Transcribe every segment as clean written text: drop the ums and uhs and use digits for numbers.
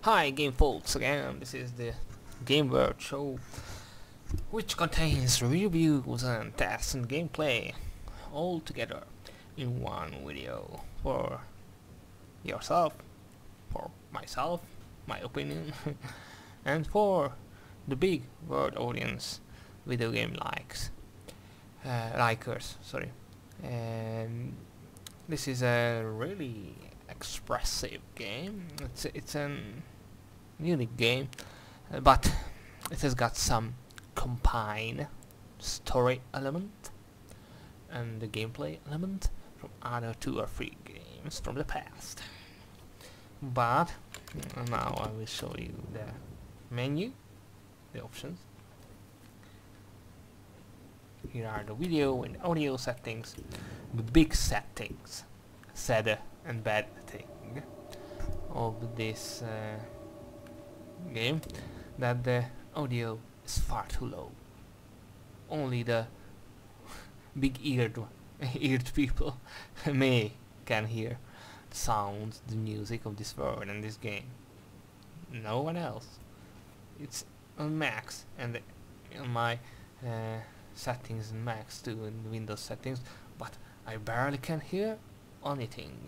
Hi game folks again, this is the GameWorld Show, which contains reviews and tests and gameplay all together in one video for yourself, for myself, my opinion, and for the big world audience, video game likers, sorry. And this is a really expressive game. It's an unique game, but it has got some combined story element and the gameplay element from other 2 or 3 games from the past. But now I will show you the menu, the options. Here are the video and audio settings, the big settings, sad and bad thing of this game, that the audio is far too low. Only the big-eared people can hear the sounds, the music of this world and this game. No one else. It's on max, and on my settings in max too, in Windows settings, but I barely can hear anything.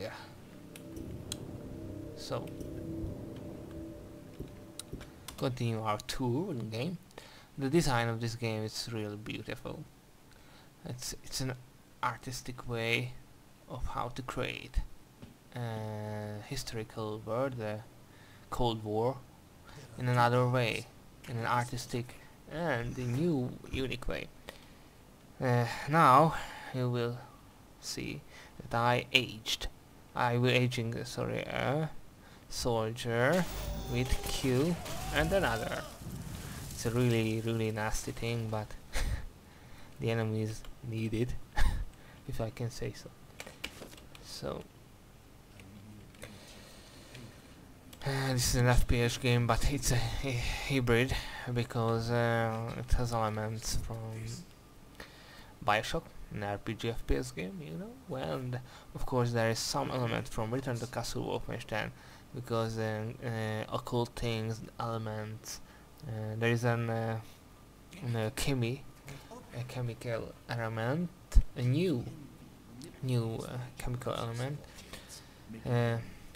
So continue our tour in the game. The design of this game is really beautiful. It's an artistic way of how to create a historical world, the Cold War, in another way, in an artistic and a new, unique way. Now you will see that I will aging a soldier with Q and another. It's a really nasty thing, but the enemies need it, if I can say so. So this is an FPS game, but it's a hybrid because it has elements from Bioshock, an RPG FPS game, you know, and of course there is some element from Return to Castle Wolfenstein, because occult things, elements, there is a chemical element, a new chemical element,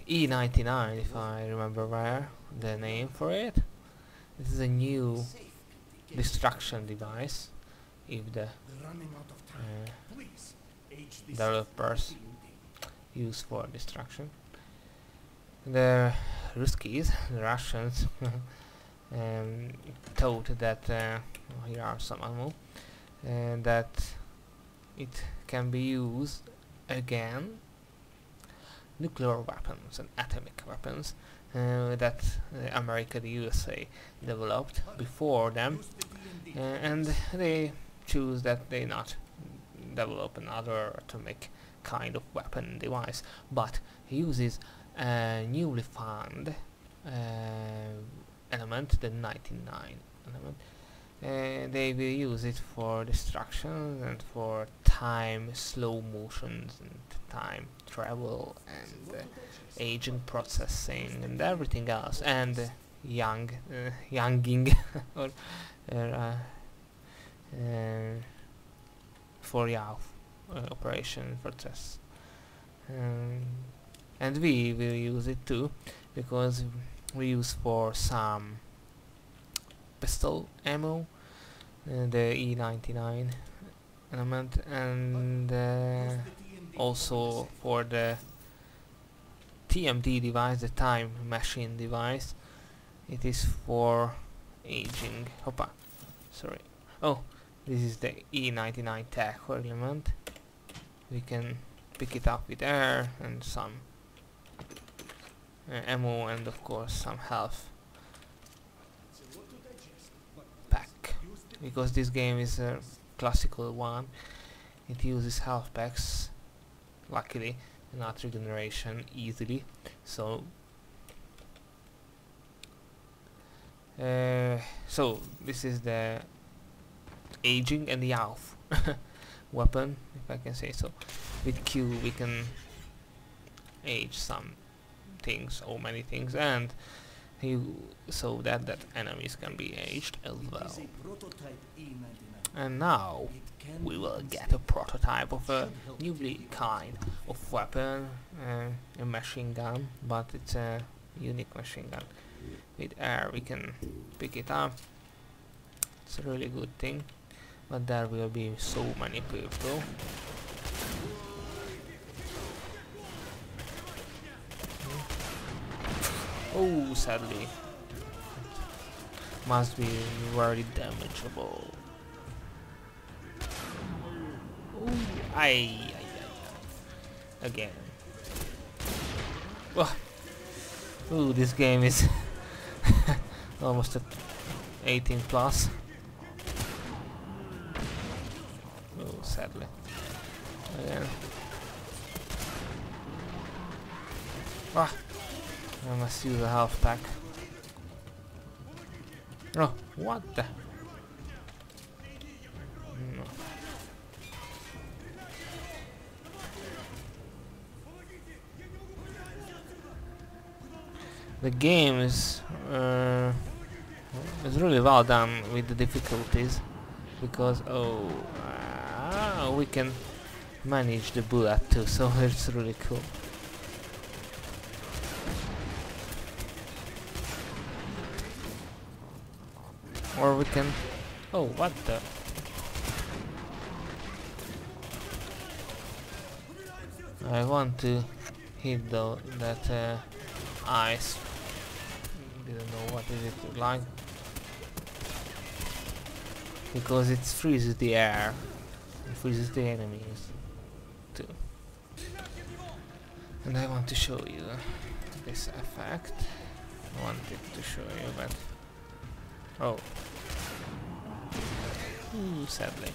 E99 if I remember right, the name for it. This is a new destruction device if the developers use for destruction. The Ruskies, the Russians, thought that here are some ammo, that it can be used again nuclear weapons and atomic weapons that America, the USA developed before them, and they choose that they not develop another atomic kind of weapon device, but uses a newly found element, the 99 element. They will use it for destruction and for time slow motions and time travel and aging processing and everything else, and younging or for operation process. And we will use it too, because we use for some pistol ammo the E99 element, and also for the TMD device, the time machine device. It is for aging. Hoppa, sorry. Oh, this is the E99 tech element. We can pick it up with air and some ammo, and of course some health pack, because this game is a classical one. It uses health packs, luckily not regeneration easily. So so this is the aging and the health weapon, if I can say so. With Q we can age some things or many things, and so that enemies can be aged as well. And now we will get a prototype of a newly kind of weapon, a machine gun, but it's a unique machine gun. With air we can pick it up. It's a really good thing, but there will be so many people. Oh, sadly, must be very damageable. Oh, again. Oh, ooh, this game is almost at 18 plus. Oh, sadly. Again. Ah, I must use a health pack. Oh, what the? No. The game is really well done with the difficulties, because we can manage the bullet too, so it's really cool. Or we can... oh, what the... I want to hit that ice. Didn't know what is it like, because it freezes the air and freezes the enemies too. And I want to show you this effect. I wanted to show you, but oh, sadly.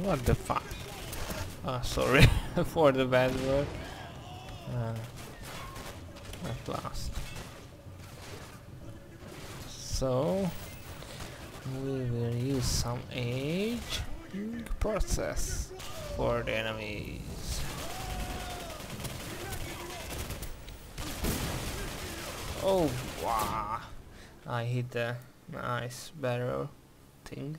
What the fuck? Ah, sorry for the bad word. At last. So we will use some aging process for the enemies. Oh, wow! I hit the nice barrel thing.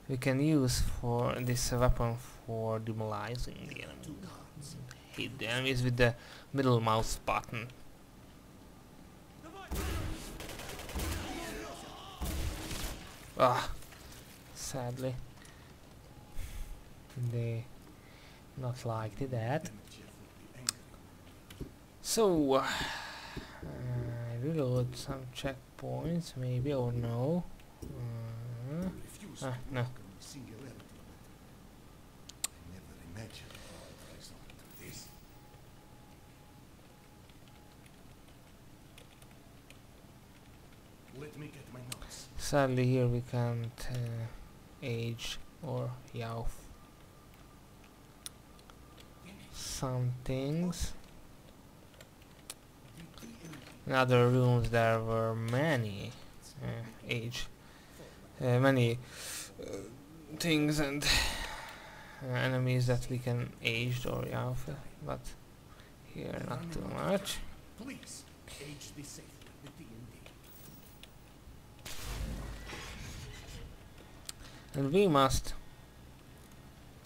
We can use for this weapon for demoralizing the enemies. Hit the enemies with the middle mouse button. Ah, sadly, they not like that. So I reload some checkpoints, maybe, or no. No. Singularity. I never imagined a result of this. Let me get my notes. Sadly, here we can't age or yaw some things. In other rooms there were many many things and enemies that we can age or yaw, but here not too much. Please age this safely with D&D. And we must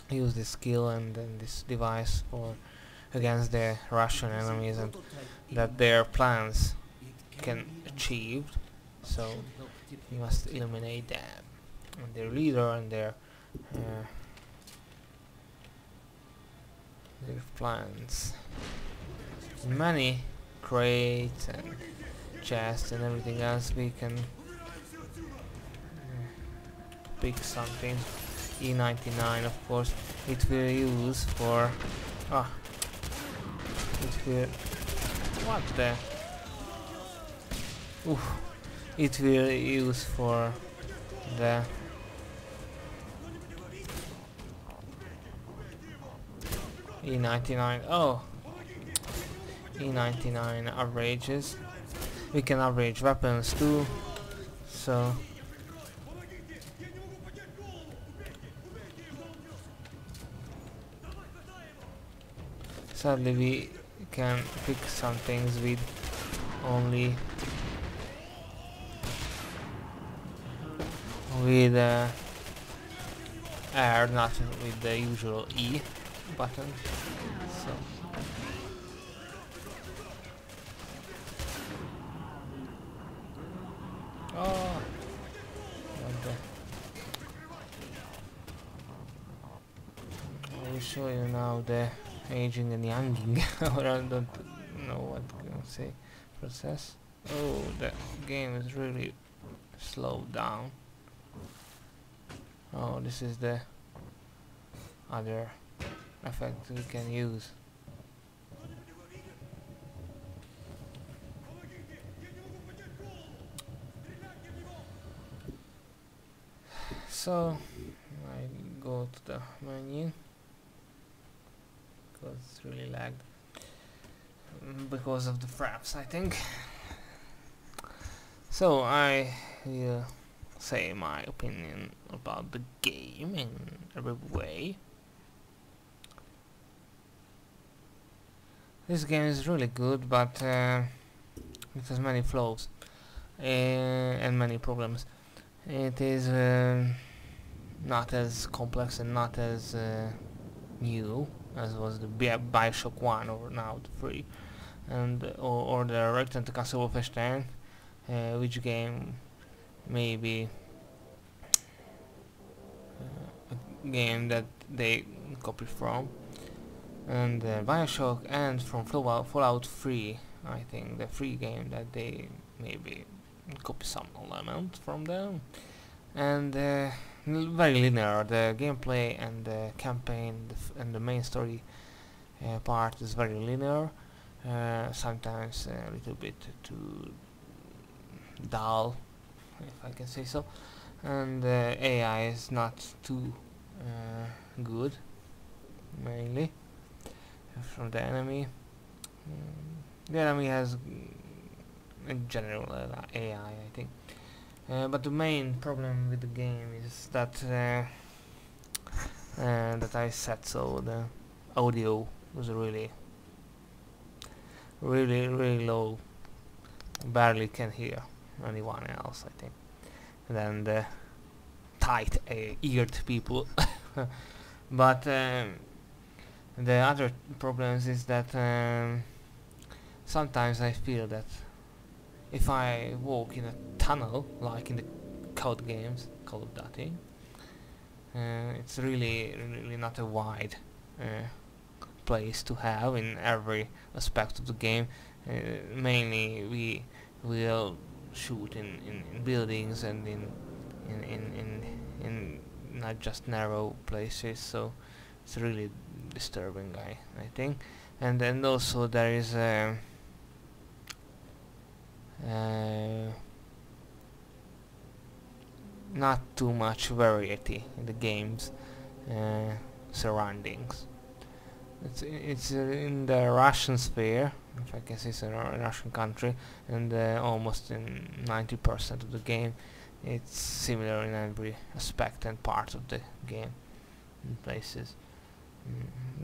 use this skill and this device for against the Russian enemies, and that their plans can achieve. So we must eliminate them and their leader and their plans. Many crates and chests and everything else we can pick something. E99, of course, it will use for it will what the it will use for the E99. Oh, E99 averages We can upgrade weapons too, so sadly we can fix some things with only with R, not with the usual E button. So oh, what the? I will show you now the aging and younging, or I don't know what can I say. Process. Oh, the game is really slowed down. Oh, this is the other effect we can use. So I go to the menu because it's really lagged because of the fraps, I think. So I will say my opinion about the game in every way. This game is really good, but it has many flaws and many problems. It is not as complex and not as new as was the Bioshock 1 or now the 3, and or the Radeon to Wolfenstein, which game maybe a game that they copy from, and Bioshock, and from Fallout 3, I think the free game that they maybe copy some element from them, and very linear. The gameplay and the campaign and the main story part is very linear, sometimes a little bit too dull, if I can say so, and AI is not too good, mainly from the enemy. The enemy has a general AI, I think. But the main problem with the game is that that I said so. The audio was really low. Barely can hear anyone else, I think. And then the tight-eared people. But the other problems is that sometimes I feel that if I walk in a tunnel, like in the code games, Call of Duty, it's really not a wide place to have in every aspect of the game. Mainly we will shoot in buildings and in not just narrow places, so it's really disturbing, I think. And then also there is not too much variety in the game's surroundings. It's in the Russian sphere, if I can say so, a Russian country, and almost in 90% of the game it's similar in every aspect and part of the game in places.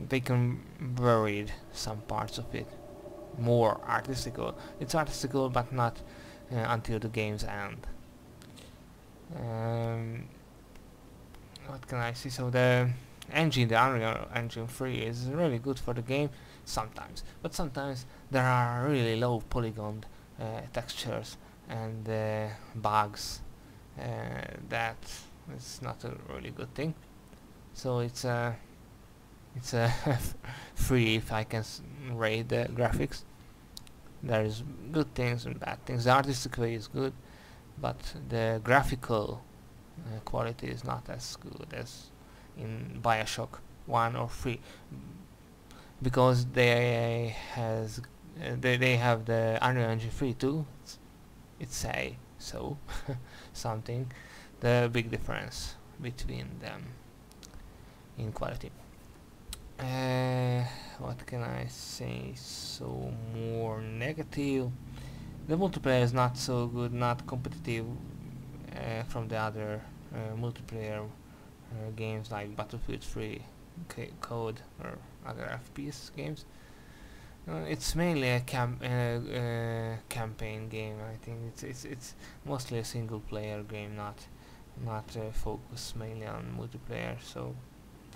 They can vary some parts of it more artistical. It's artistical, but not until the game's end. What can I say? So the engine, the Unreal Engine 3, is really good for the game sometimes, but sometimes there are really low polygon textures and bugs that is not a really good thing. So it's a free, if I can rate the graphics. There is good things and bad things. The artistic way is good, but the graphical quality is not as good as in Bioshock 1 or 3, because they have the Unreal Engine 3 too. It's say so something. The big difference between them in quality. What can I say? So more negative. The multiplayer is not so good, not competitive from the other multiplayer games like Battlefield 3, Code, or other FPS games. It's mainly a campaign game. I think it's mostly a single player game, not focused mainly on multiplayer. So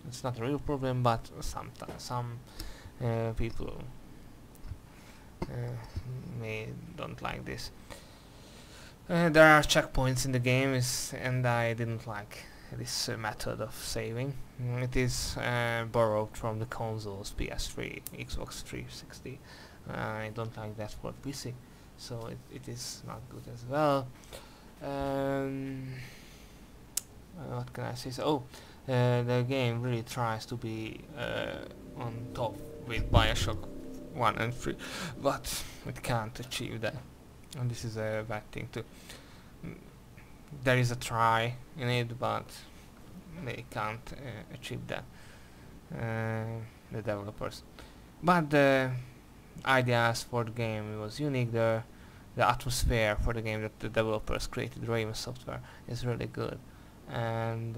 it's not a real problem, but sometimes some people may don't like this. There are checkpoints in the game, and I didn't like this method of saving. It is borrowed from the consoles, PS3, Xbox 360. I don't like that for PC, so it is not good as well. What can I say? So, the game really tries to be on top with Bioshock 1 and 3, but it can't achieve that, and this is a bad thing too. There is a try in it, but they can't achieve that, the developers. But the ideas for the game was unique. The atmosphere for the game that the developers created, Radeon software, is really good, and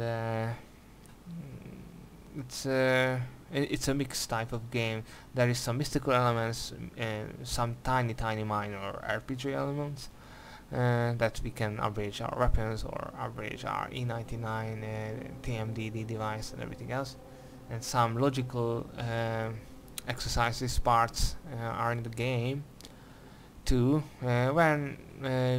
it's a mixed type of game. There is some mystical elements, some tiny minor RPG elements, that we can upgrade our weapons or upgrade our E99 TMDD device and everything else, and some logical exercises parts are in the game too, when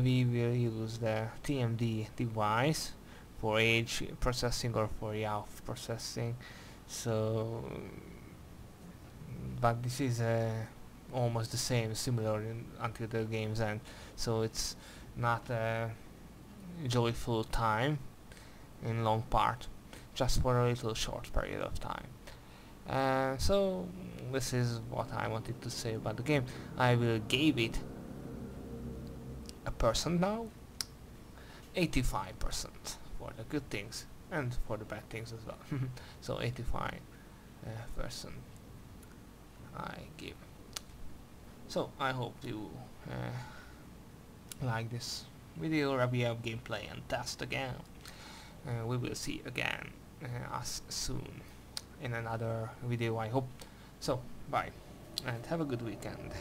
we will use the TMD device for age processing or for YAF processing. So, but this is almost the same, similar until the game's end. So it's not a joyful time in long part, just for a little short period of time. So this is what I wanted to say about the game. I will give it a percent now, 85% for the good things and for the bad things as well. So 85% I give. So I hope you like this video review of gameplay and test again. We will see again us soon in another video, I hope. So bye and have a good weekend.